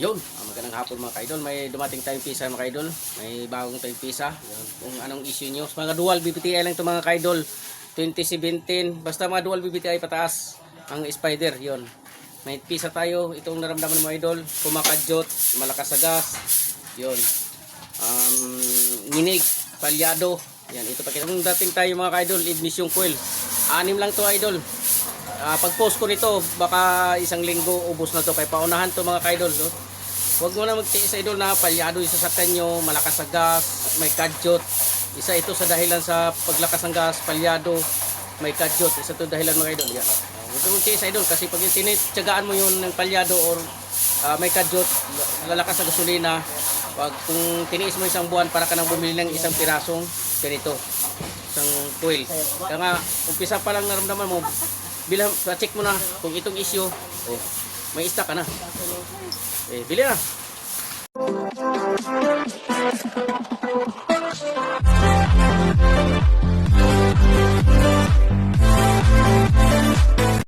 Yun, magandang hapon mga ka-idol. May dumating tayong pisa mga ka-idol. May bagong tayong pisa. Yun, kung anong issue nyo. Mga dual BBTI lang ito mga ka-idol. 2017. Basta mga dual BBTI pataas. Ang spider, yun. May pisa tayo. Itong naramdaman mga idol. Kumakadyot, malakas sa gas. Yun. Nginig, palyado. Yan, ito pa. Kung dating tayo mga ka-idol, ignition coil. 6 lang to idol. Pag post ko nito, baka isang linggo ubos na to. Kaya paunahan to mga ka-idol. No? Huwag mo na magtiis sa idol na palyado yung sasakyan nyo, malakas sa gas, may kadyot. Isa ito sa dahilan sa paglakas ng gas, palyado, may kadyot. Isa ito dahilan mga idol. Yan. Huwag mo magtiis sa idol kasi pag tinitsagaan mo yun ng palyado or may kadyot, lalakas sa gasolina. Kung tiniis mo isang buwan para ka nang bumili ng isang pirasong ganito, isang coil. Kaya nga, umpisa pa lang naramdaman mo, check mo na kung itong issue, may stock ka na. Bili na.